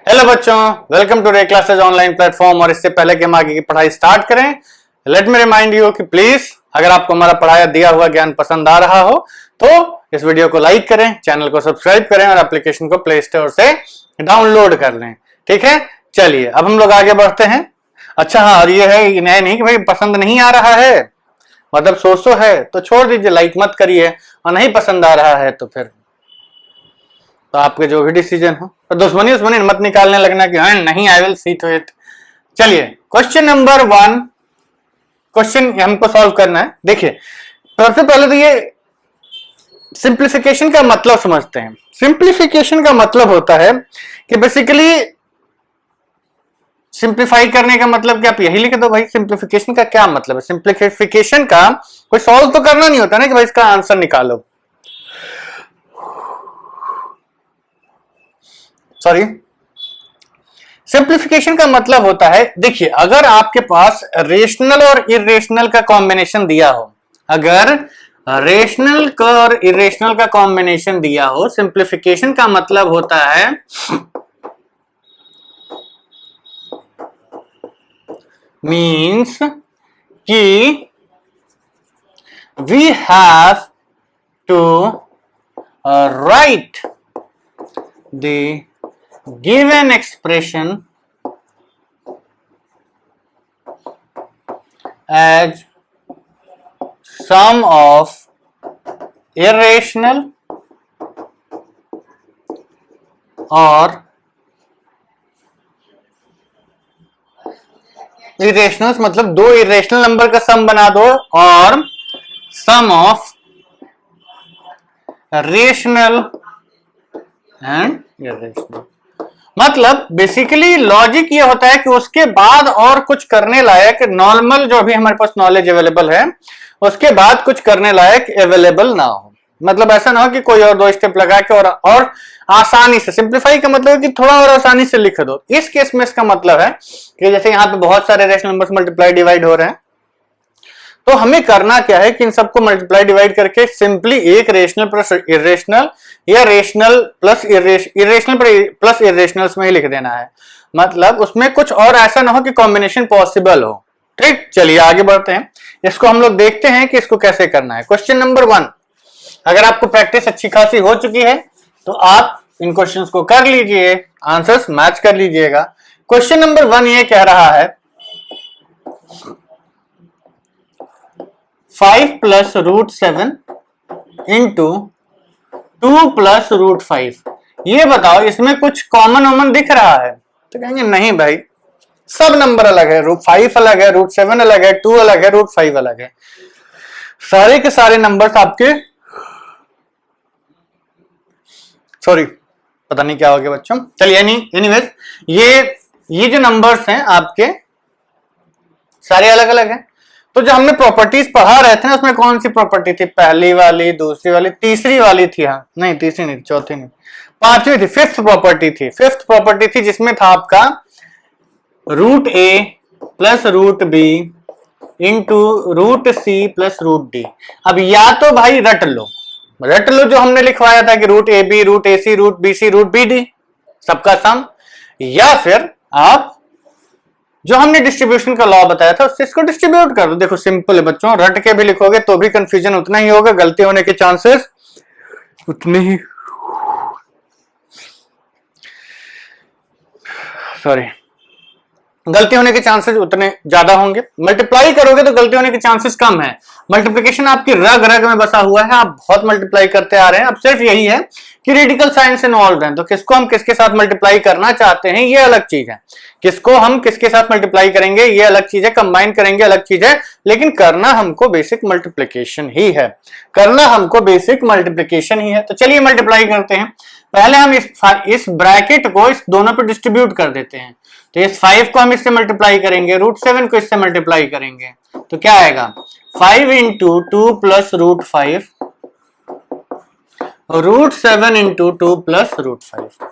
Hello बच्चों, welcome to रे classes online platform. और इससे पहले कि हम आगे की पढ़ाई स्टार्ट करें, लेट मी रिमाइंड यू कि प्लीज अगर आपको हमारा पढ़ाया दिया हुआ ज्ञान पसंद आ रहा हो तो इस वीडियो को लाइक करें, चैनल को सब्सक्राइब करें और एप्लीकेशन को प्ले स्टोर से डाउनलोड कर लें। ठीक है, चलिए अब हम लोग आगे बढ़ते हैं। अच्छा हाँ, और ये है नहीं कि भाई पसंद नहीं आ रहा है, मतलब सो है तो छोड़ दीजिए, लाइक मत करिए, और नहीं पसंद आ रहा है तो फिर तो आपके जो भी डिसीजन हो, तो दुश्मनी मत निकालने लगना कि हाँ नहीं, I will see to it. चलिए क्वेश्चन नंबर 1, क्वेश्चन हमको सॉल्व करना है। देखिए सबसे पहले तो ये सिंप्लीफिकेशन का मतलब समझते हैं। सिंप्लीफिकेशन का मतलब होता है कि बेसिकली सिंप्लीफाई करने का मतलब कि आप यही लिख दो भाई सिंप्लीफिकेशन का क्या मतलब है। सिंप्लीफिकेशन का कोई सॉल्व तो करना नहीं होता ना कि भाई इसका आंसर निकालो, सॉरी। सिंप्लीफिकेशन का मतलब होता है, देखिए अगर आपके पास रेशनल और इरेशनल का कॉम्बिनेशन दिया हो, अगर रेशनल और इरेशनल का कॉम्बिनेशन दिया हो, सिंप्लीफिकेशन का मतलब होता है मीन्स कि we have to write the given expression as sum of irrational or irrationals, मतलब दो irrational नंबर का सम बना दो और sum of rational and irrational। मतलब बेसिकली लॉजिक ये होता है कि उसके बाद और कुछ करने लायक नॉर्मल जो भी हमारे पास नॉलेज अवेलेबल है उसके बाद कुछ करने लायक अवेलेबल ना हो। मतलब ऐसा ना हो कि कोई और दो स्टेप लगा के और आसानी से, सिंप्लीफाई का मतलब है कि थोड़ा और आसानी से लिख दो। इस केस में इसका मतलब है कि जैसे यहाँ पे बहुत सारे रेशनल नंबर्स मल्टीप्लाई डिवाइड हो रहे हैं, तो हमें करना क्या है कि इन सबको मल्टीप्लाई डिवाइड करके सिंपली एक रेशनल प्लस इरेशनल या rational plus irrational plus irrationals में ही लिख देना है। मतलब उसमें कुछ और ऐसा ना हो कि कॉम्बिनेशन पॉसिबल हो। ठीक, चलिए आगे बढ़ते हैं। इसको हम लोग देखते हैं कि इसको कैसे करना है। क्वेश्चन नंबर 1, अगर आपको प्रैक्टिस अच्छी खासी हो चुकी है तो आप इन क्वेश्चंस को कर लीजिए, आंसर्स मैच कर लीजिएगा। क्वेश्चन नंबर 1 ये कह रहा है 5 plus root 7 into 2 plus root 5। ये बताओ इसमें कुछ कॉमन दिख रहा है? तो कहेंगे नहीं भाई, सब नंबर अलग है, रूट 5 अलग है, रूट 7 अलग है, 2 अलग है, रूट 5 अलग है, सारे के सारे नंबर्स आपके, सॉरी पता नहीं क्या हो गया बच्चों, चलिए एनीवेज ये जो नंबर्स हैं आपके सारे अलग अलग हैं। तो जो हमने प्रॉपर्टीज पढ़ा रहे थे ना, उसमें कौन सी प्रॉपर्टी थी? पहली वाली, दूसरी वाली, तीसरी वाली थी, हाँ नहीं तीसरी नहीं, चौथी नहीं, पांचवी थी, फिफ्थ प्रॉपर्टी थी। फिफ्थ प्रॉपर्टी थी जिसमें था आपका रूट ए plus root b into root सी प्लस रूट डी। अब या तो भाई रट लो जो हमने लिखवाया था कि root A B, root A C, root B C, root B D सबका सम, या फिर आप जो हमने डिस्ट्रीब्यूशन का लॉ बताया था उससे इसको डिस्ट्रीब्यूट कर दो। देखो सिंपल है बच्चों, रट के भी लिखोगे तो भी कंफ्यूजन उतना ही होगा, गलती होने के चांसेस उतने ही, सॉरी गलती होने के चांसेस उतने ज्यादा होंगे। मल्टीप्लाई करोगे तो गलती होने के चांसेस कम है। मल्टीप्लिकेशन आपकी रग रग में बसा हुआ है, आप बहुत मल्टीप्लाई करते आ रहे हैं। अब सिर्फ यही है कि रेडिकल साइंस इन्वॉल्व है, तो किसको हम किसके साथ मल्टीप्लाई करना चाहते हैं ये अलग चीज है, किसको हम किसके साथ मल्टीप्लाई करेंगे ये अलग चीज है, कंबाइन करेंगे अलग चीज है, लेकिन करना हमको बेसिक मल्टीप्लिकेशन ही है, करना हमको बेसिक मल्टीप्लिकेशन ही है। तो चलिए मल्टीप्लाई करते हैं। पहले हम इस ब्रैकेट को इस दोनों पे डिस्ट्रीब्यूट कर देते हैं। तो इस 5 को हम इससे मल्टीप्लाई करेंगे, रूट 7 को इससे मल्टीप्लाई करेंगे, तो क्या आएगा 5 into 2 plus root 5, root 7 into 2 plus root 5।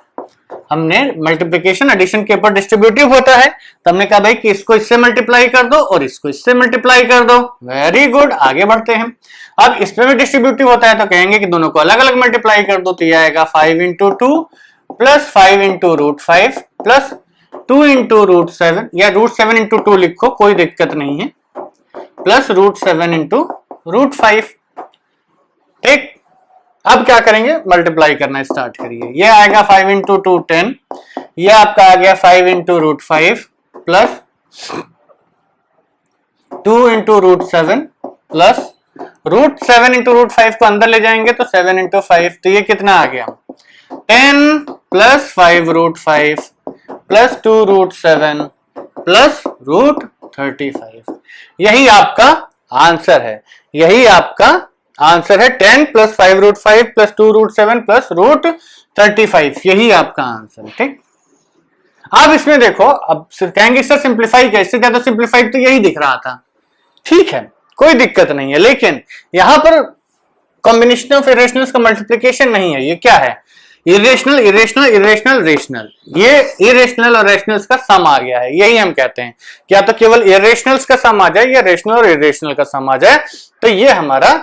हमने मल्टीप्लिकेशन एडिशन के ऊपर डिस्ट्रीब्यूटिव होता है, तो हमने कहा भाई कि इसको इससे मल्टीप्लाई कर दो और इसको इससे मल्टीप्लाई कर दो। वेरी गुड, आगे बढ़ते हैं। अब इसमें भी डिस्ट्रीब्यूटिव होता है तो कहेंगे कि दोनों को अलग अलग मल्टीप्लाई कर दो, तो ये आएगा 5 into 2 plus 5 into root 5 plus 2 into root 7 या रूट 7 इंटू 2 लिखो, कोई दिक्कत नहीं है, प्लस रूट 7 इंटू रूट 5। ठीक, अब क्या करेंगे, मल्टीप्लाई करना स्टार्ट करिए। ये आएगा 5 इंटू 2 10, ये आपका आ गया 5 into root 5 plus 2 into root 7 plus root 7 into root 5 को अंदर ले जाएंगे तो 7 इंटू 5, तो ये कितना आ गया 10 plus 5 root 5 plus 2 root 7 plus root 35। यही आपका आंसर है, यही आपका आंसर है 10 plus 5 root 5 plus 2 root 7 plus root 35, यही आपका आंसर है। ठीक, अब इसमें देखो, अब कहेंगे सर सिंप्लीफाई कैसे, ज्यादा सिंप्लीफाइड तो यही दिख रहा था। ठीक है, कोई दिक्कत नहीं है, लेकिन यहां पर कॉम्बिनेशन ऑफ इरेशनल्स का मल्टीप्लिकेशन नहीं है, ये क्या है, इरेशनल इरेशनल इरेशनल रेशनल, ये इरेशनल और रेशनल्स का सम आ गया है। यही हम कहते हैं कि या तो केवल इरेशनल्स का सम आ जाए या रेशनल और इरेशनल का सम आ जाए, तो ये हमारा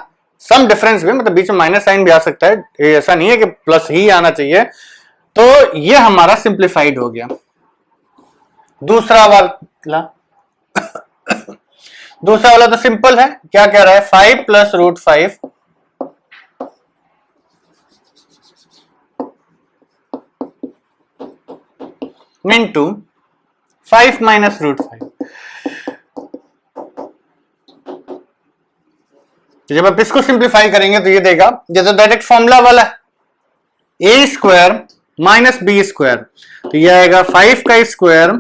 सम डिफरेंस भी, मतलब बीच में माइनस साइन भी आ सकता है, ऐसा नहीं है कि प्लस ही आना चाहिए। तो ये हमारा सिंप्लीफाइड हो गया। दूसरा वाला दूसरा वाला तो सिंपल है, क्या कह रहा है 5 plus root 5 into 5 minus root 5। जब आप इसको सिंप्लीफाई करेंगे तो ये देगा, जैसे डायरेक्ट फॉर्मूला वाला ए स्क्वायर माइनस बी स्क्वायर, तो ये आएगा 5 का स्क्वायर,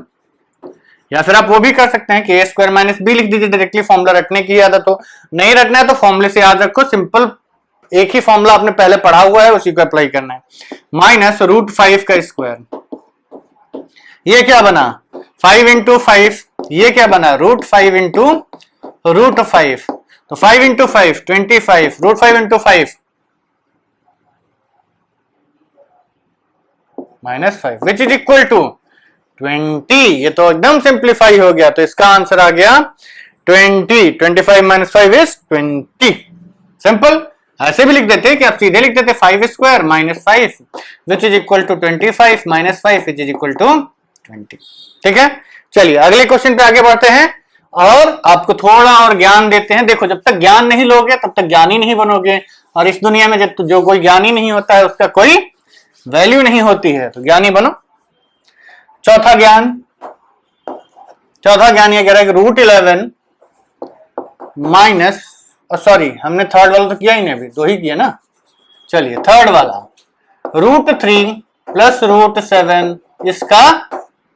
या फिर आप वो भी कर सकते हैं कि ए स्क्वायर माइनस बी लिख दीजिए, डायरेक्टली फॉर्मूला रखने की आदत हो, नहीं रखना है तो फॉर्मूले से याद रखो, सिंपल एक ही फॉर्मूला आपने पहले पढ़ा हुआ है उसी को अप्लाई करना है, माइनस रूट 5 का स्क्वायर, ये क्या बना 5 इंटू 5, ये क्या बना रूट 5 इंटू रूट 5, तो 5 into 5 25, root 5 into 5 minus 5 which is equal to 20। ये तो एकदम सिंप्लीफाई हो गया, तो इसका आंसर आ गया 20, 25 माइनस 5 इज 20। सिंपल, ऐसे भी लिख देते हैं कि आप सीधे लिख देते 5 square minus 5 which is equal to 25 minus 5 which is equal to 20। ठीक है, चलिए अगले क्वेश्चन पे आगे बढ़ते हैं और आपको थोड़ा और ज्ञान देते हैं। देखो, जब तक ज्ञान नहीं लोगे तब तक ज्ञानी नहीं बनोगे, और इस दुनिया में जब जो कोई ज्ञानी नहीं होता है उसका कोई वैल्यू नहीं होती है, तो ज्ञानी बनो। चौथा ज्ञान ये कह रहा है कि रूट 11 माइनस, सॉरी हमने थर्ड वाला तो किया ही नहीं, अभी दो ही किया ना, चलिए थर्ड वाला रूट 3 प्लस रूट 7 इसका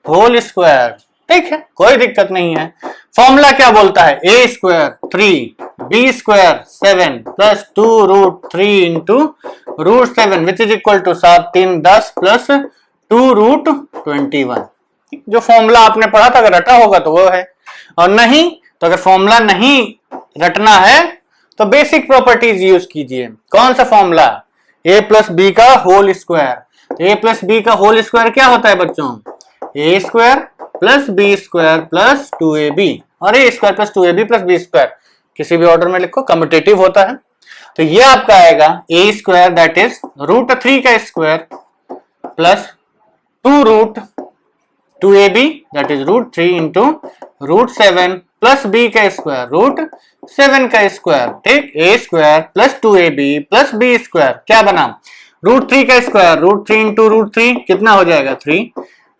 होल स्क्वायर। ठीक है, कोई दिक्कत नहीं है। फॉर्मूला क्या बोलता है, a square 3 b square 7 plus 2 root 3 into root 7 which is equal to 7 3 10 plus 2 root 21। जो फॉर्मूला आपने पढ़ा था, अगर रटा होगा तो वो है, और नहीं तो अगर फॉर्मूला नहीं रटना है तो बेसिक प्रॉपर्टीज यूज कीजिए। कौन सा फॉर्मूला, ए प्लस बी का whole square. A plus b का होल स्क्वायर क्या होता है बच्चों, a square plus b square plus 2ab, और a square plus 2ab plus b square किसी भी ऑर्डर में लिखो, कम्यूटेटिव होता है। तो ये आपका आएगा a square that is root 3 का square plus 2 root 2ab that is root 3 into root 7 plus b का स्क्वायर रूट 7 का स्क्वायर। ठीक, a square plus 2ab plus b square क्या बना, रूट 3 का स्क्वायर रूट 3 इंटू रूट 3 कितना हो जाएगा 3,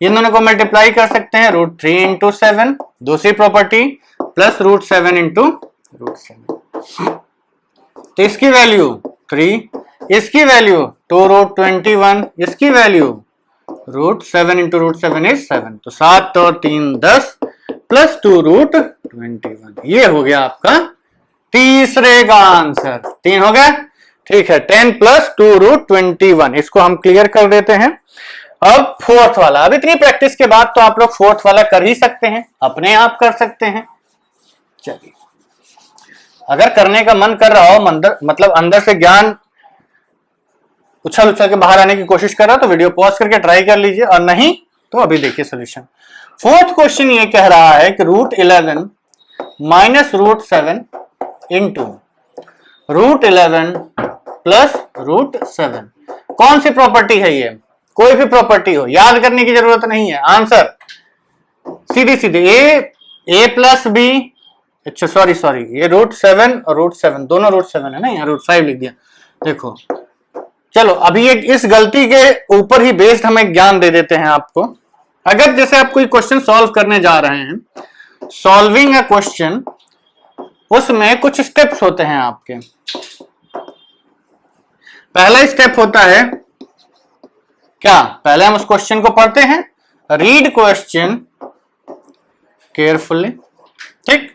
इन दोनों को मल्टीप्लाई कर सकते हैं, रूट 3 इंटू 7 दूसरी property plus root 7 into root 7, तो इसकी वैल्यू 3, इसकी वैल्यू 2 रूट 21, इसकी value root 7 into root 7 is 7, तो 7 और 3 10 प्लस 2 रूट 21। ये हो गया आपका तीसरे का आंसर, 3 हो गया। ठीक है, 10 प्लस 2 रूट 21, इसको हम क्लियर कर देते हैं। अब फोर्थ वाला, अब इतनी प्रैक्टिस के बाद तो आप लोग फोर्थ वाला कर ही सकते हैं, अपने आप कर सकते हैं। चलिए, अगर करने का मन कर रहा हो, मतलब अंदर से ज्ञान उछल उछल के बाहर आने की कोशिश कर रहा हो, तो वीडियो पॉज करके ट्राई कर लीजिए, और नहीं तो अभी देखिए सोल्यूशन। फोर्थ क्वेश्चन ये कह रहा है कि root 11 minus root 7 into root 11 plus root 7, कौन सी प्रॉपर्टी है ये, कोई भी प्रॉपर्टी हो, याद करने की जरूरत नहीं है, आंसर सीधी सीधी ए प्लस बी, अच्छा सॉरी ये √7 और √7 दोनों √7 है ना, यहाँ √5 लिख दिया। देखो चलो अभी एक इस गलती के ऊपर ही बेस्ड हम एक ज्ञान दे देते हैं आपको। अगर जैसे आप कोई क्वेश्चन सॉल्व करने जा रहे हैं, सॉल्विंग अ क्वेश्चन, उसमें कुछ स्टेप्स होते हैं आपके। पहला स्टेप होता है क्या, पहले हम उस क्वेश्चन को पढ़ते हैं, रीड क्वेश्चन केयरफुली, ठीक।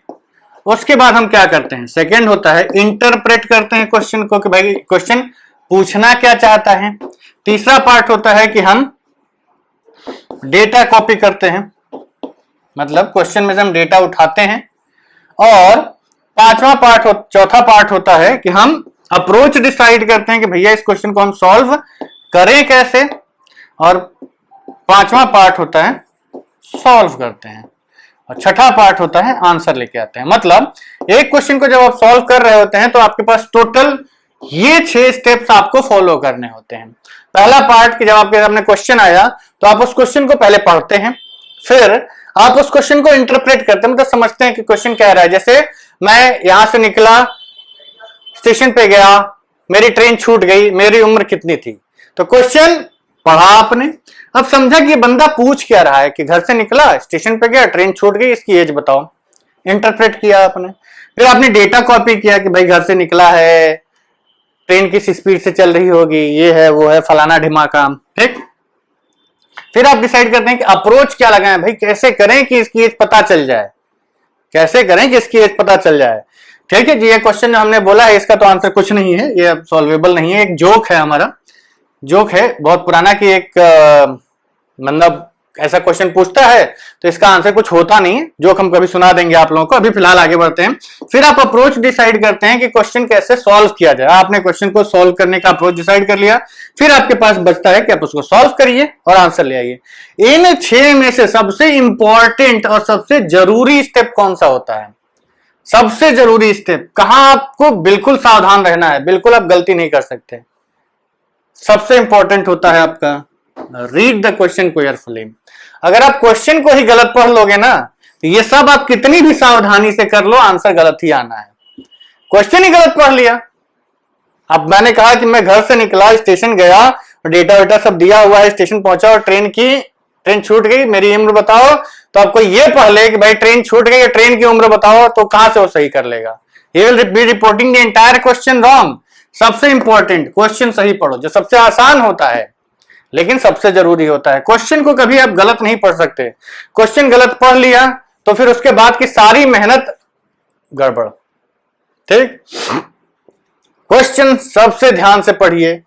उसके बाद हम क्या करते हैं, सेकंड होता है इंटरप्रेट करते हैं क्वेश्चन को कि भाई क्वेश्चन पूछना क्या चाहता है। तीसरा पार्ट होता है कि हम डेटा कॉपी करते हैं, मतलब क्वेश्चन में से हम डेटा उठाते हैं। और चौथा पार्ट होता है कि हम अप्रोच डिसाइड करते हैं कि भैया इस क्वेश्चन को हम सॉल्व करें कैसे। और पांचवा पार्ट होता है सॉल्व करते हैं, और छठा पार्ट होता है आंसर लेके आते हैं। मतलब एक क्वेश्चन को जब आप सॉल्व कर रहे होते हैं तो आपके पास टोटल ये 6 स्टेप्स आपको फॉलो करने होते हैं। पहला पार्ट कि जब आपके सामने क्वेश्चन आया तो आप उस क्वेश्चन को पहले पढ़ते हैं, फिर आप उस क्वेश्चन को इंटरप्रेट करते हैं, मतलब समझते हैं कि क्वेश्चन कह रहा है। जैसे मैं यहां से निकला, स्टेशन पे गया, मेरी ट्रेन छूट गई, मेरी उम्र कितनी थी, तो क्वेश्चन पढ़ा आपने, अब समझा कि ये बंदा पूछ क्या रहा है कि घर से निकला, स्टेशन पे गया, ट्रेन छूट गई, इसकी एज बताओ। इंटरप्रेट किया आपने। फिर आपने डेटा कॉपी किया कि भाई घर से निकला है, ट्रेन किस स्पीड से चल रही होगी, ये है वो है फलाना ढिमाका, ठीक। फिर आप डिसाइड करते हैं कि अप्रोच क्या लगाएं, भाई कैसे करें कि इसकी एज पता चल जाए, कैसे करें कि इसकी एज पता चल जाए, ठीक है जी। ये क्वेश्चन जो हमने बोला है इसका तो आंसर कुछ नहीं है, ये सॉल्वेबल नहीं है, एक जोक है, हमारा जोक है बहुत पुराना कि एक मतलब ऐसा क्वेश्चन पूछता है तो इसका आंसर कुछ होता नहीं है, जोक हम कभी सुना देंगे आप लोगों को। अभी फिलहाल आगे बढ़ते हैं। फिर आप अप्रोच डिसाइड करते हैं कि क्वेश्चन कैसे सॉल्व किया जाए। आपने क्वेश्चन को सॉल्व करने का अप्रोच डिसाइड कर लिया, फिर आपके पास बचता है कि आप उसको सॉल्व करिए और आंसर ले आइए। इन 6 में से सबसे इंपॉर्टेंट और सबसे जरूरी स्टेप कौन सा होता है? सबसे जरूरी स्टेप कहां आपको बिल्कुल सावधान रहना है, बिल्कुल आप गलती नहीं कर सकते, सबसे इंपॉर्टेंट होता है आपका रीड द क्वेश्चन केयरफुली। अगर आप क्वेश्चन को ही गलत पढ़ लोगे ना तो ये सब आप कितनी भी सावधानी से कर लो, आंसर गलत ही आना है। क्वेश्चन ही गलत पढ़ लिया। अब मैंने कहा कि मैं घर से निकला, स्टेशन गया, डेटा वेटा सब दिया हुआ है, स्टेशन पहुंचा और ट्रेन छूट गई, मेरी उम्र बताओ, तो आपको ये पढ़ ले कि भाई ट्रेन छूट गई, ट्रेन की उम्र बताओ, तो कहां से वो सही कर लेगा? He will be reporting the entire question wrong। सबसे इंपॉर्टेंट क्वेश्चन सही पढ़ो, जो सबसे आसान होता है लेकिन सबसे जरूरी होता है। क्वेश्चन को कभी आप गलत नहीं पढ़ सकते। क्वेश्चन गलत पढ़ लिया तो फिर उसके बाद की सारी मेहनत गड़बड़, ठीक। क्वेश्चन सबसे ध्यान से पढ़िए,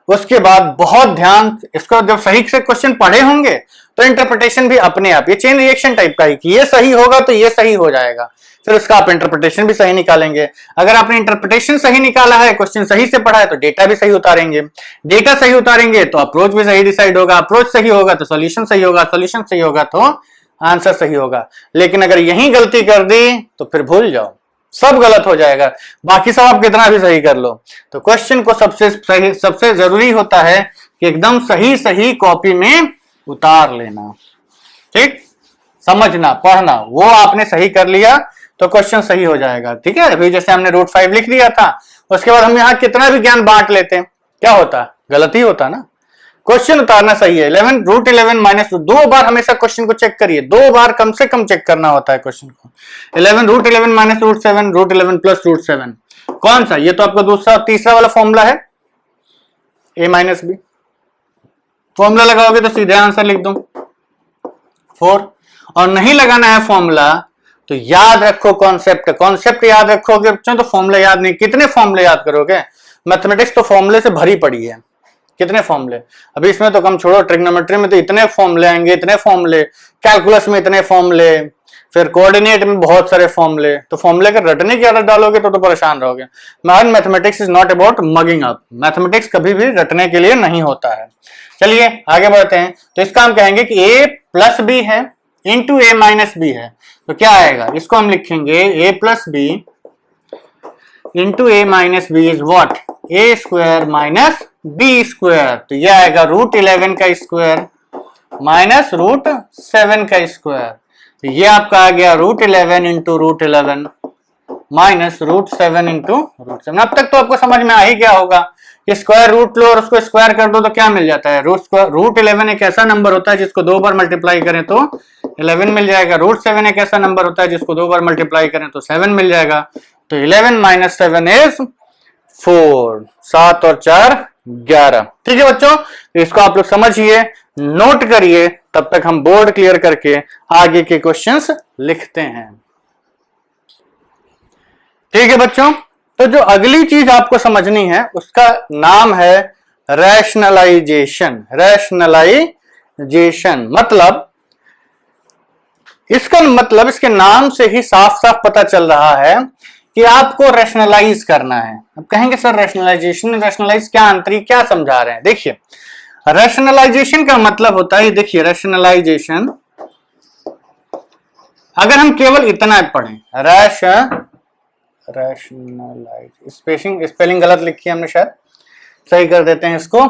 उसके बाद बहुत ध्यान इसको, जब सही से क्वेश्चन पढ़े होंगे तो इंटरप्रिटेशन भी अपने आप, ये चेन रिएक्शन टाइप का ही कि ये सही होगा तो ये सही हो जाएगा, फिर उसका आप इंटरप्रिटेशन भी सही निकालेंगे। अगर आपने इंटरप्रिटेशन सही निकाला है, क्वेश्चन सही से पढ़ा है, तो डेटा भी सही उतारेंगे, डेटा सही उतारेंगे तो अप्रोच भी सही डिसाइड होगा, अप्रोच सही होगा तो सॉल्यूशन सही होगा, सॉल्यूशन सही होगा तो आंसर सही होगा। लेकिन अगर यही गलती कर दी तो फिर भूल जाओ, सब गलत हो जाएगा, बाकी सब आप कितना भी सही कर लो। तो क्वेश्चन को सबसे जरूरी होता है कि एकदम सही सही कॉपी में उतार लेना, ठीक। समझना, पढ़ना, वो आपने सही कर लिया तो क्वेश्चन सही हो जाएगा, ठीक है। अभी जैसे हमने √5 लिख दिया था, उसके बाद हम यहाँ कितना भी ज्ञान बांट लेते हैं, क्या होता? गलत ही होता ना। क्वेश्चन उतारना सही है। √11 - 2 बार हमेशा क्वेश्चन को चेक करिए, 2 बार कम से कम चेक करना होता है क्वेश्चन को। √11 - √7, √11 + √7 कौन सा? ये तो आपका दूसरा तीसरा वाला फॉर्मूला है, a - b। फॉर्मूला लगाओगे तो सीधे आंसर लिख दो 4। और नहीं लगाना है फॉर्मूला तो याद रखो कॉन्सेप्ट याद रखोगे बच्चों तो फॉर्मूला याद नहीं। कितने फॉर्मूले याद करोगे? मैथमेटिक्स तो फॉर्मूले से भरी पड़ी है, कितने फॉर्मूले। अभी इसमें तो कम छोड़ो, ट्रिग्नोमेट्री में तो इतने फॉर्मूले आएंगे, इतने फॉर्मूले, कैलकुलस में इतने फॉर्मूले, फिर कोऑर्डिनेट में बहुत सारे फॉर्मूले। तो फॉर्मूले का रटने की आदत डालोगे तो परेशान रहोगे। Mathematics is not about mugging up. Mathematics कभी भी रटने के लिए नहीं होता है। चलिए आगे बढ़ते हैं। तो इसका हम कहेंगे कि a + b है इंटू a - b है, तो क्या आएगा? इसको हम लिखेंगे a + b into a - b is what? a² - B square, तो यह आएगा √11 का स्क्वायर माइनस √7 का स्क्वायर, तो ये आपका आ गया √11 इंटू √11 माइनस √7 इंटू √7। अब तक तो आपको समझ में आ ही गया होगा कि स्क्वायर रूट लो और उसको स्क्वायर कर दो तो क्या मिल जाता है, √11 एक ऐसा नंबर होता है जिसको 2 बार मल्टीप्लाई करें तो 11 मिल जाएगा। √7 एक ऐसा नंबर होता है जिसको 2 बार मल्टीप्लाई करें तो 7 मिल जाएगा। तो 11 माइनस 7 इज 4, 7 और 4 11। ठीक है बच्चों, तो इसको आप लोग समझिए, नोट करिए, तब तक हम बोर्ड क्लियर करके आगे के क्वेश्चंस लिखते हैं। ठीक है बच्चों, तो जो अगली चीज आपको समझनी है उसका नाम है रैशनलाइजेशन। रैशनलाइजेशन मतलब, इसका मतलब इसके नाम से ही साफ साफ पता चल रहा है कि आपको रैशनलाइज करना है। अब कहेंगे सर रैशनलाइजेशन, रैशनलाइज क्या आंतरिक क्या समझा रहे हैं? देखिए रैशनलाइजेशन का मतलब होता है, देखिए रैशनलाइजेशन, अगर हम केवल इतना पढ़ें रैशनलाइज, स्पेलिंग गलत लिखी है हमने, शायद सही कर देते हैं इसको,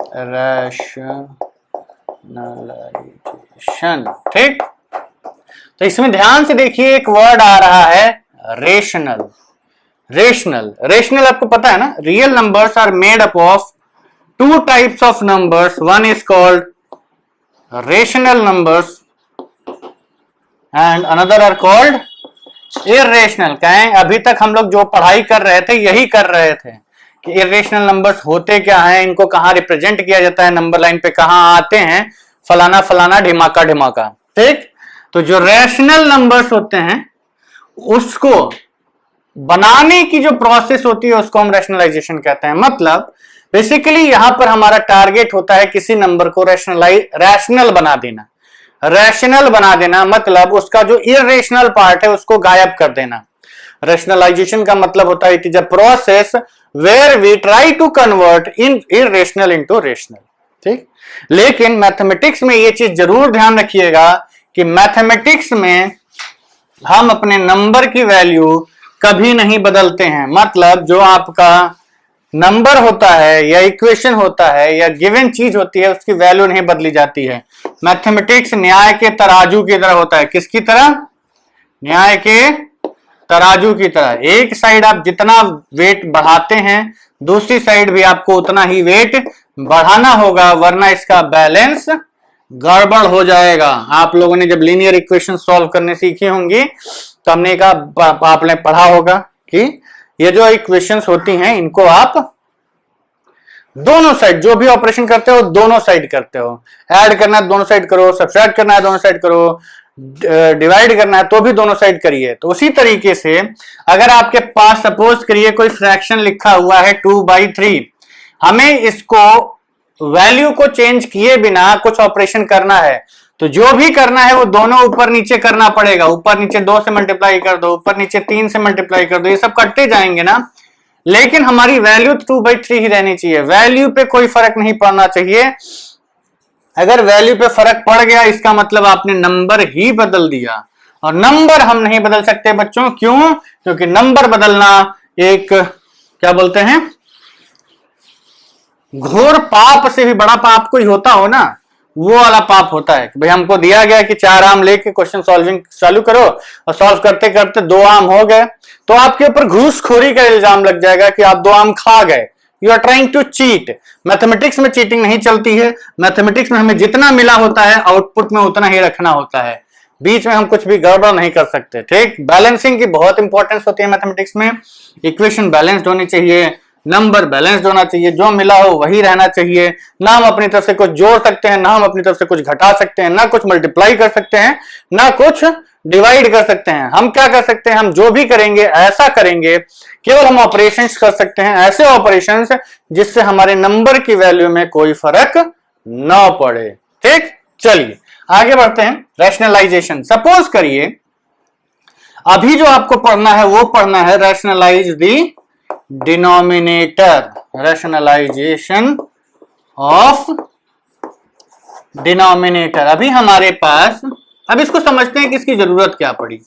रैशनलाइजेशन। ठीक, तो इसमें ध्यान से देखिए एक वर्ड आ रहा है रेशनल। रेशनल आपको पता है ना, real numbers are made up of 2 types of numbers, one is called rational numbers and another are called irrational. कहें अभी तक हम लोग जो पढ़ाई कर रहे थे यही कर रहे थे कि इर्रेशनल नंबर्स होते क्या हैं, इनको कहां रिप्रेजेंट किया जाता है, नंबर लाइन पे कहां आते हैं, फलाना फलाना ढिमाका ढिमाका। ठीक, तो जो रैशनल नंबर्स होते हैं उसको बनाने की जो प्रोसेस होती है उसको हम रैशनलाइजेशन कहते हैं। मतलब बेसिकली यहां पर हमारा टारगेट होता है किसी नंबर को रैशनल बना देना। रैशनल बना देना मतलब उसका जो इर्रेशनल पार्ट है उसको गायब कर देना। रैशनलाइजेशन का मतलब होता है it is a process where we try to convert in irrational into rational. ठीक, लेकिन मैथमेटिक्स में ये चीज जरूर ध्यान रखिएगा कि मैथमेटिक्स में हम अपने नंबर की वैल्यू कभी नहीं बदलते हैं। मतलब जो आपका नंबर होता है या इक्वेशन होता है या गिवन चीज होती है उसकी वैल्यू नहीं बदली जाती है। मैथमेटिक्स न्याय के तराजू की तरह होता है। किसकी तरह? न्याय के तराजू की तरह। एक साइड आप जितना वेट बढ़ाते हैं दूसरी साइड भी आपको उतना ही वेट बढ़ाना होगा, वरना इसका बैलेंस गड़बड़ हो जाएगा। आप लोगों ने जब लीनियर इक्वेशन सॉल्व करने सीखी होंगी तो हमने कहा, आपने पढ़ा होगा कि ये जो इक्वेशंस होती हैं इनको आप दोनों साइड जो भी ऑपरेशन करते हो दोनों साइड करते हो। ऐड करना है दोनों साइड करो, सब्ट्रैक्ट करना है दोनों साइड करो, डिवाइड करना है तो भी दोनों साइड करिए। तो उसी तरीके से अगर आपके पास सपोज करिए कोई फ्रैक्शन लिखा हुआ है 2/3, हमें इसको वैल्यू को चेंज किए बिना कुछ ऑपरेशन करना है, तो जो भी करना है वो दोनों ऊपर नीचे करना पड़ेगा। ऊपर नीचे 2 से मल्टीप्लाई कर दो, ऊपर नीचे 3 से मल्टीप्लाई कर दो, ये सब करते जाएंगे ना, लेकिन हमारी वैल्यू 2/3 ही रहनी चाहिए। वैल्यू पे कोई फर्क नहीं पड़ना चाहिए। अगर वैल्यू पे फर्क पड़ गया इसका मतलब आपने नंबर ही बदल दिया, और नंबर हम नहीं बदल सकते बच्चों। क्यों? क्योंकि नंबर बदलना एक क्या बोलते हैं, घोर पाप से भी बड़ा पाप कोई होता हो ना, वो वाला पाप होता है कि भाई हमको दिया गया कि 4 आम लेके क्वेश्चन सॉल्विंग चालू करो और सॉल्व करते करते 2 आम हो गए तो आपके ऊपर घूसखोरी का इल्जाम लग जाएगा कि आप 2 आम खा गए। You are trying to cheat. Mathematics में चीटिंग नहीं चलती है। मैथमेटिक्स में हमें जितना मिला होता है आउटपुट में उतना ही रखना होता है, बीच में हम कुछ भी गड़बड़ नहीं कर सकते। ठीक, बैलेंसिंग की बहुत इंपॉर्टेंस होती है मैथमेटिक्स में। इक्वेशन बैलेंस्ड होनी चाहिए, नंबर बैलेंस्ड होना चाहिए, जो मिला हो वही रहना चाहिए। ना हम अपनी तरफ से कुछ जोड़ सकते हैं, ना हम अपनी तरफ से कुछ घटा सकते हैं, ना कुछ मल्टीप्लाई कर सकते हैं, ना कुछ डिवाइड कर सकते हैं। हम क्या कर सकते हैं, हम जो भी करेंगे ऐसा करेंगे, केवल हम ऑपरेशंस कर सकते हैं, ऐसे ऑपरेशंस जिससे हमारे नंबर की वैल्यू में कोई फर्क ना पड़े। ठीक, चलिए आगे बढ़ते हैं। रैशनलाइजेशन, सपोज करिए अभी जो आपको पढ़ना है वो पढ़ना है rationalise the denominator, rationalisation of denominator. अभी हमारे पास, अब इसको समझते हैं कि इसकी जरूरत क्या पड़ी।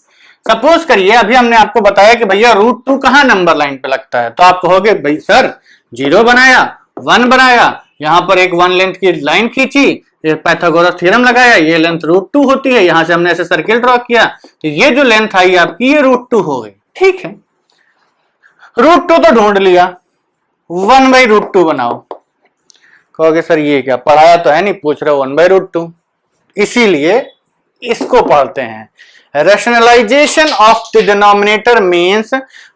सपोज करिए अभी हमने आपको बताया कि भैया √2 कहां नंबर लाइन पे लगता है, तो आप कहोगे भाई सर 0 बनाया, 1 बनाया, यहां पर एक 1 लेंथ की लाइन खींची, ये पाइथागोरस थ्योरम लगाया, ये लेंथ √2 होती है, यहां से हमने ऐसे सर्किल ड्रॉ किया, तो ये जो लेंथ आई आपकी ये √2 हो गई। ठीक है, √2 तो ढूंढ लिया, 1/√2 बनाओ। कहोगे सर ये क्या पढ़ाया तो है नहीं, पूछ रहे हो 1/√2, इसीलिए इसको पढ़ते हैं। Rationalisation of the denominator means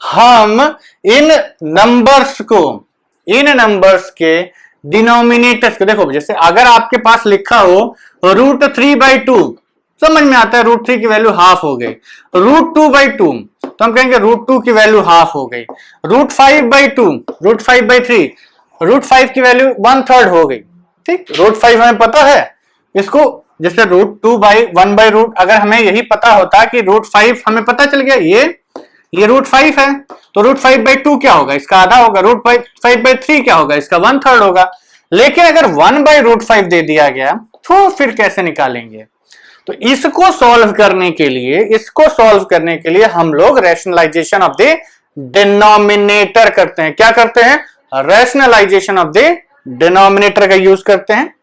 हम इन नंबर्स के डिनोमिनेटर्स को, देखो जैसे अगर आपके पास लिखा हो √3/2, समझ में आता है √3 की वैल्यू हाफ हो गई, √2/2 तो हम कहेंगे √2 की वैल्यू हाफ हो गई, √5/2, √5/3, √5 की वैल्यू 1/3 हो गई। ठीक, √5 हमें पता है, इसको जैसे √2/1/√, अगर हमें यही पता होता कि √5 हमें पता चल गया ये √5 है, तो √5/2 क्या होगा, इसका आधा होगा, √5/3 क्या होगा, इसका 1/3 होगा। लेकिन अगर 1/√5 दे दिया गया तो फिर कैसे निकालेंगे? तो इसको सॉल्व करने के लिए हम लोग रैशनलाइजेशन ऑफ द डिनोमिनेटर करते हैं। क्या करते हैं? रैशनलाइजेशन ऑफ द डिनोमिनेटर का यूज करते हैं।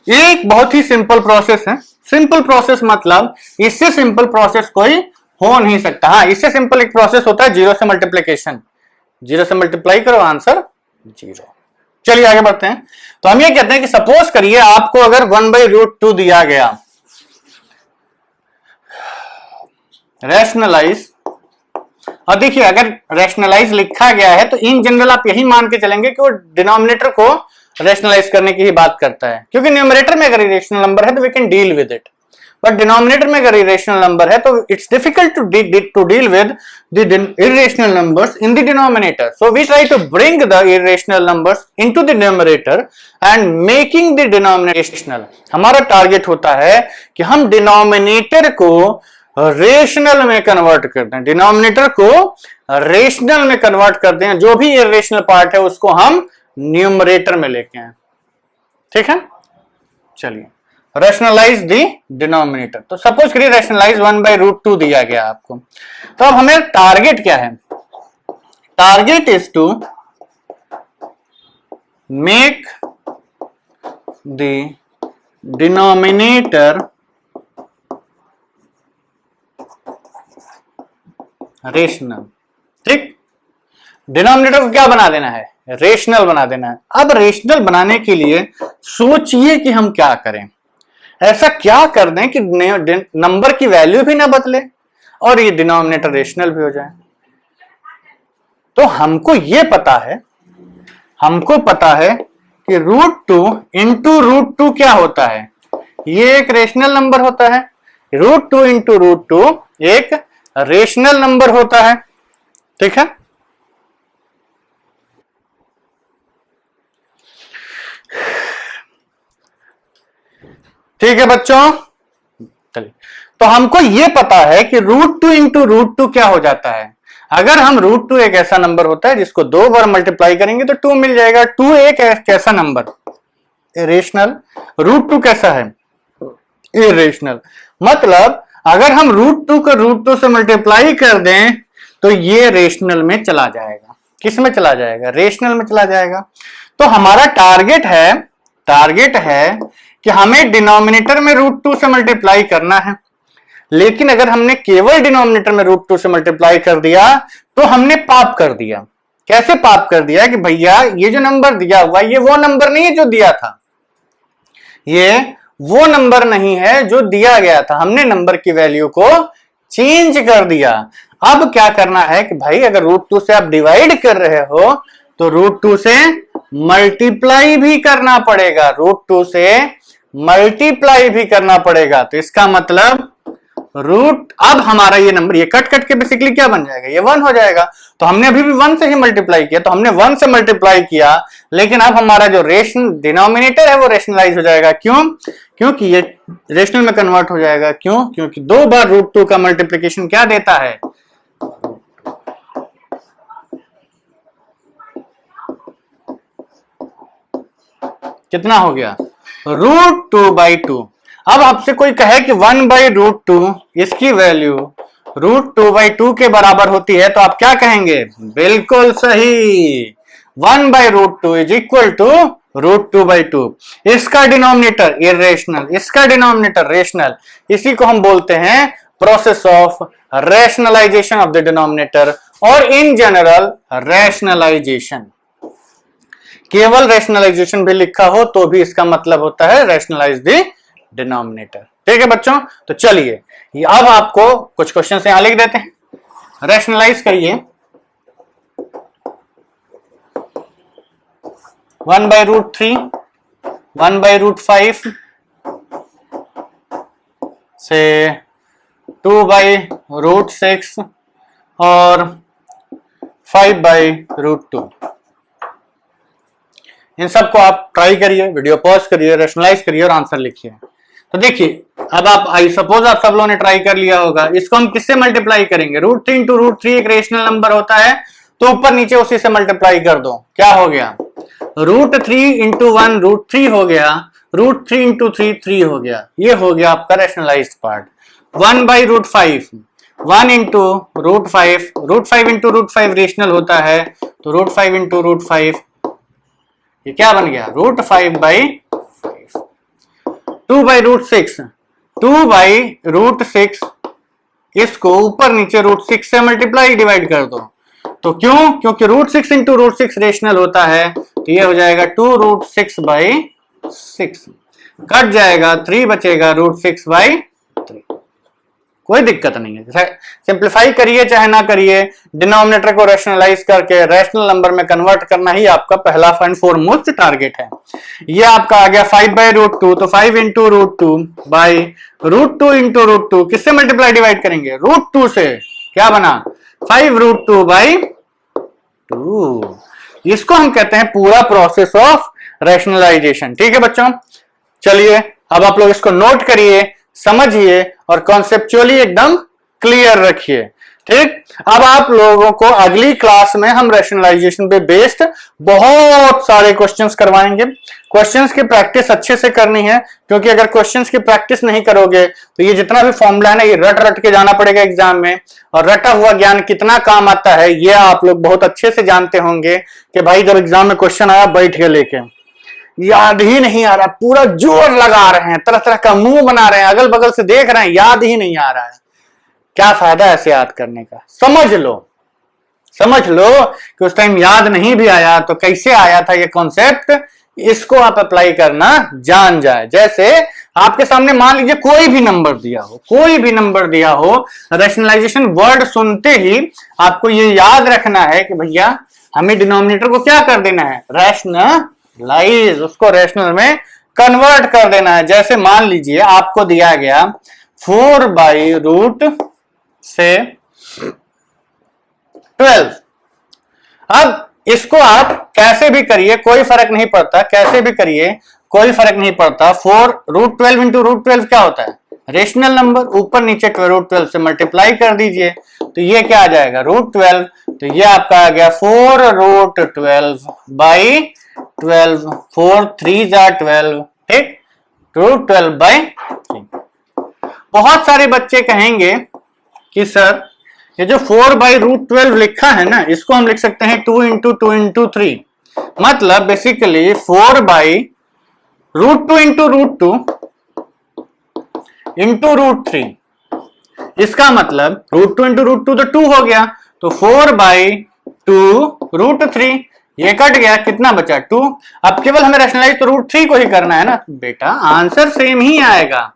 एक बहुत ही सिंपल प्रोसेस है। सिंपल प्रोसेस मतलब इससे सिंपल प्रोसेस कोई हो नहीं सकता। हाँ, इससे सिंपल एक प्रोसेस होता है 0 से मल्टीप्लीकेशन, 0 से मल्टीप्लाई करो आंसर 0। चलिए आगे बढ़ते हैं। तो हम ये कहते हैं कि सपोज करिए आपको अगर 1/√2 दिया गया, रैशनलाइज, और देखिए अगर रैशनलाइज लिखा गया है तो इन जनरल आप यही मान के चलेंगे कि वो डिनोमिनेटर को रैशनलाइज करने की ही बात करता है, क्योंकि न्यूमरेटर में अगर इरेशनल नंबर है तो we can deal with it, but denominator में अगर इरेशनल नंबर है तो it's difficult to deal with the irrational numbers in the denominator. So we try to bring the irrational numbers into the numerator and making the denominator rational. हमारा target होता है कि हम denominator को rational में convert करते हैं, denominator को रेशनल में कन्वर्ट करते हैं, जो भी इरेशनल पार्ट है उसको हम न्यूमरेटर में लेके आए। ठीक है, चलिए रैशनलाइज द डिनोमिनेटर। तो सपोज करिए रैशनलाइज 1/√2 दिया गया आपको, तो अब हमें टारगेट क्या है? Target is to make the denominator rational. ठीक, डिनोमिनेटर को क्या बना देना है? रेशनल बना देना है। अब रेशनल बनाने के लिए सोचिए कि हम क्या करें, ऐसा क्या कर दें कि नंबर की वैल्यू भी ना बदले और ये डिनोमिनेटर रेशनल भी हो जाए। तो हमको पता है कि √2 इंटू √2 क्या होता है? ये एक रेशनल नंबर होता है। √2 इंटू √2 एक रेशनल नंबर होता है। ठीक है, ठीक है बच्चों, चलिए तो हमको यह पता है कि √2 इंटू √2 क्या हो जाता है। अगर हम √2 एक ऐसा नंबर होता है जिसको 2 बार मल्टीप्लाई करेंगे तो 2 मिल जाएगा। 2 एक कैसा नंबर? इरेशनल। √2 कैसा है? इरेशनल। मतलब अगर हम √2 को √2 से मल्टीप्लाई कर दें तो ये रेशनल में चला जाएगा। किस में चला जाएगा? रेशनल में चला जाएगा। तो हमारा टारगेट है कि हमें डिनोमिनेटर में √2 से मल्टीप्लाई करना है, लेकिन अगर हमने केवल डिनोमिनेटर में √2 से मल्टीप्लाई कर दिया तो हमने पाप कर दिया। कैसे पाप कर दिया? कि भैया ये जो नंबर दिया हुआ ये वो नंबर नहीं है जो दिया था, ये वो नंबर नहीं है जो दिया गया था, हमने नंबर की वैल्यू को चेंज कर दिया। अब क्या करना है कि भाई अगर √2 से आप डिवाइड कर रहे हो तो √2 से मल्टीप्लाई भी करना पड़ेगा, √2 से मल्टीप्लाई भी करना पड़ेगा। तो इसका मतलब अब हमारा ये नंबर ये कट के बेसिकली क्या बन जाएगा? ये 1 हो जाएगा। तो हमने अभी भी 1 से ही मल्टीप्लाई किया, तो हमने 1 से मल्टीप्लाई किया, लेकिन अब हमारा जो डिनोमिनेटर है वो रेशनलाइज हो जाएगा। क्यों? क्योंकि ये रेशनल में कन्वर्ट हो जाएगा। क्यों? क्योंकि 2 बार √2 का मल्टीप्लीकेशन क्या देता है? कितना हो गया? √2/2। अब आपसे कोई कहे कि 1/√2 इसकी वैल्यू √2/2 के बराबर होती है तो आप क्या कहेंगे? बिल्कुल सही, 1/√2 इज इक्वल टू √2/2। इसका डिनोमिनेटर इरेशनल, इसका डिनोमिनेटर रेशनल, इसी को हम बोलते हैं process of rationalisation of the denominator, और इन जनरल रैशनलाइजेशन। केवल रैशनलाइजेशन भी लिखा हो तो भी इसका मतलब होता है रैशनलाइज द डिनोमिनेटर। ठीक है बच्चों, तो चलिए अब आपको कुछ क्वेश्चन यहां लिख देते हैं, रैशनलाइज करिए। 1/√3, 1/√5 से 2/√6 और 5/√2। इन सबको आप ट्राई करिए, वीडियो पॉज करिए, रैशनलाइज करिए और आंसर लिखिए। तो देखिए अब आप, आई सपोज आप सब लोगों ने ट्राई कर लिया होगा, इसको हम किससे मल्टीप्लाई करेंगे? √3 इंटू √3 एक रेशनल नंबर होता है, तो ऊपर नीचे उसी से मल्टीप्लाई कर दो। क्या हो गया? √3 इंटू 1 √3 हो गया, √3 इंटू 3 3 हो गया। ये हो गया आपका rationalised part. 1/√5, 1 into √5, √5 into √5 rational होता है, तो √5 इंटू √5 ये क्या बन गया? √5/5। 2/√6, 2/√6 इसको ऊपर नीचे √6 से मल्टीप्लाई डिवाइड कर दो। तो क्यों? क्योंकि √6 इंटू √6 रेशनल होता है, तो ये हो जाएगा 2√6/6। कट जाएगा, 3 बचेगा, √6/3। कोई दिक्कत नहीं है, सिंप्लीफाई करिए चाहे ना करिए, डिनोमिनेटर को रैशनलाइज करके रैशनल नंबर में कन्वर्ट करना ही आपका पहला एंड फॉरमोस्ट टारगेट है। ये आपका आ गया 5/√2, तो 5 इंटू √2/√2 इंटू √2 किससे मल्टीप्लाई डिवाइड करेंगे? √2 से। क्या बना? 5√2/2। इसको हम कहते हैं पूरा प्रोसेस ऑफ रैशनलाइजेशन। ठीक है बच्चों, चलिए अब आप लोग इसको नोट करिए, समझिए और कॉन्सेप्चुअली एकदम क्लियर रखिए। ठीक, अब आप लोगों को अगली क्लास में हम रैशनलाइजेशन पे बेस्ड बहुत सारे क्वेश्चंस करवाएंगे। क्वेश्चंस की प्रैक्टिस अच्छे से करनी है, क्योंकि अगर क्वेश्चंस की प्रैक्टिस नहीं करोगे तो ये जितना भी फॉर्मूला है ना, ये रट रट के जाना पड़ेगा एग्जाम में, और रटा हुआ ज्ञान कितना काम आता है ये आप लोग बहुत अच्छे से जानते होंगे कि भाई जब एग्जाम में क्वेश्चन आया बैठ के लेके याद ही नहीं आ रहा, पूरा जोर लगा रहे हैं, तरह तरह का मुंह बना रहे हैं, अगल बगल से देख रहे हैं, याद ही नहीं आ रहा है। क्या फायदा ऐसे याद करने का? समझ लो कि उस टाइम याद नहीं भी आया तो कैसे आया था ये कॉन्सेप्ट, इसको आप अप्लाई करना जान जाए। जैसे आपके सामने मान लीजिए कोई भी नंबर दिया हो, रैशनलाइजेशन वर्ड सुनते ही आपको ये याद रखना है कि भैया हमें डिनोमिनेटर को क्या कर देना है? रैशनलाइज, उसको रैशनल में कन्वर्ट कर देना है। जैसे मान लीजिए आपको दिया गया 4/√12। अब इसको आप कैसे भी करिए कोई फर्क नहीं पड़ता, कैसे भी करिए कोई फर्क नहीं पड़ता। 4√12 इंटू √12 क्या होता है? रेशनल नंबर, ऊपर नीचे √12 से मल्टीप्लाई कर दीजिए, तो ये क्या आ जाएगा? √12। तो ये आपका आ गया 4√12/12, 4 3 12, ठीक, √12/3। बहुत सारे बच्चे कहेंगे कि सर ये जो 4/√12 लिखा है ना, इसको हम लिख सकते हैं 2 इंटू 2 इंटू 3, मतलब बेसिकली 4/√2 इंटू √2 इंटू √3। इसका मतलब √2 इंटू √2 तो 2 हो गया, तो 4/2√3 ये कट गया, कितना बचा? 2। अब केवल हमें रैशनलाइज तो √3 को ही करना है ना, बेटा आंसर सेम ही आएगा,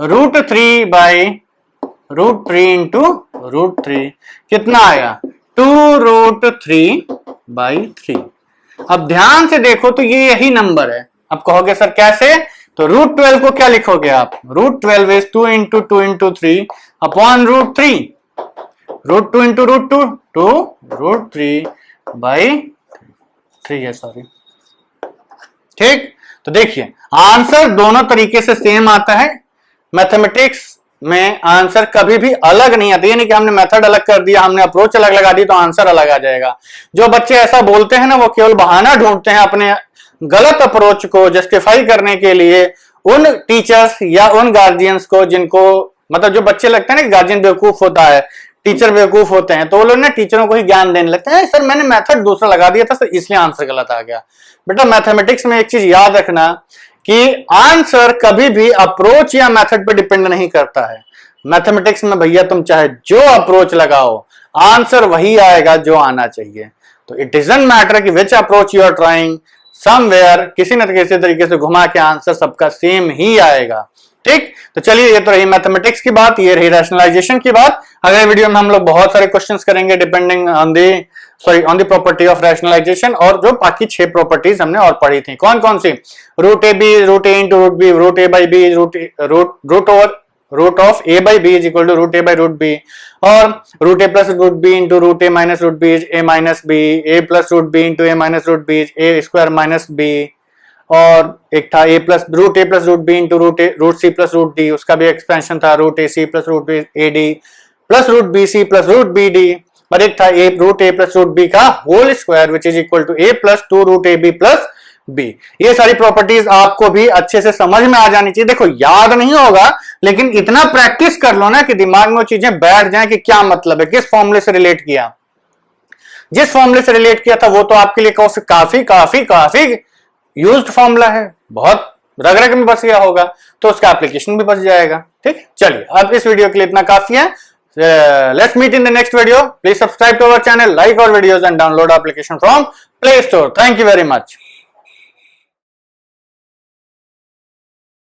√3/√3 इंटू √3 कितना आया? 2√3/3। अब ध्यान से देखो तो ये यही नंबर है। अब कहोगे सर कैसे? तो √12 को क्या लिखोगे आप? √12 is 2 into 2 into 3 upon √3, √2 into √2 2 √3/3 है, सॉरी। ठीक, तो देखिए आंसर दोनों तरीके से सेम आता है। मैथमेटिक्स में आंसर कभी भी अलग नहीं आता, ये नहीं कि हमने मेथड अलग कर दिया, हमने अप्रोच अलग लगा दी तो आंसर अलग आ जाएगा। जो बच्चे ऐसा बोलते हैं ना, वो केवल बहाना ढूंढते हैं अपने गलत अप्रोच को जस्टिफाई करने के लिए उन टीचर्स या उन गार्जियंस को जिनको मतलब जो बच्चे लगते हैं ना गार्जियन बेवकूफ होता है, टीचर बेवकूफ होते हैं, तो वो लोग ना टीचरों को ही ज्ञान देने लगते हैं, सर मैंने मेथड दूसरा लगा दिया था सर इसलिए आंसर गलत आ गया। बेटा मैथमेटिक्स में एक चीज याद रखना कि आंसर कभी भी अप्रोच या मेथड पे डिपेंड नहीं करता है। मैथमेटिक्स में भैया तुम चाहे जो अप्रोच लगाओ आंसर वही आएगा जो आना चाहिए। तो इट डजंट मैटर कि which approach you are trying, somewhere किसी न किसी तरीके से घुमा के आंसर सबका सेम ही आएगा। ठीक, तो चलिए ये तो रही मैथमेटिक्स की बात, ये रही रैशनलाइजेशन की बात। अगले वीडियो में हम लोग बहुत सारे क्वेश्चंस करेंगे depending on the property of rationalisation, और जो बाकी 6 प्रॉपर्टीज हमने और पढ़ी थी कौन कौन सी, root A B, root a into root b, root a by b, root over root of a by b is equal to root a by root b, और root A plus root b into root a minus root b is a minus b, a plus root b into a minus root b is a square minus b, और एक था a plus root b into root C plus root D, उसका भी expansion था root A C plus root B A D plus root B C plus root B D, और एक था root ए plus root B का whole square which is equal to A plus 2 root A B plus B. ये सारी properties आपको भी अच्छे से समझ में आ जानी चाहिए। देखो याद नहीं होगा लेकिन इतना प्रैक्टिस कर लो ना कि दिमाग में वो चीजें बैठ जाएं कि क्या मतलब है, किस फॉर्मूले से रिलेट किया, जिस फॉर्मूले से रिलेट किया था वो तो आपके लिए काफी काफी काफी यूज्ड फॉर्मूला है, बहुत रग रग में बस गया होगा, तो उसका एप्लीकेशन भी बच जाएगा। ठीक, चलिए अब इस वीडियो के लिए इतना काफी है। Let's meet in the next video. Please subscribe to our channel, like our videos and download our application from Play Store. Thank you very much.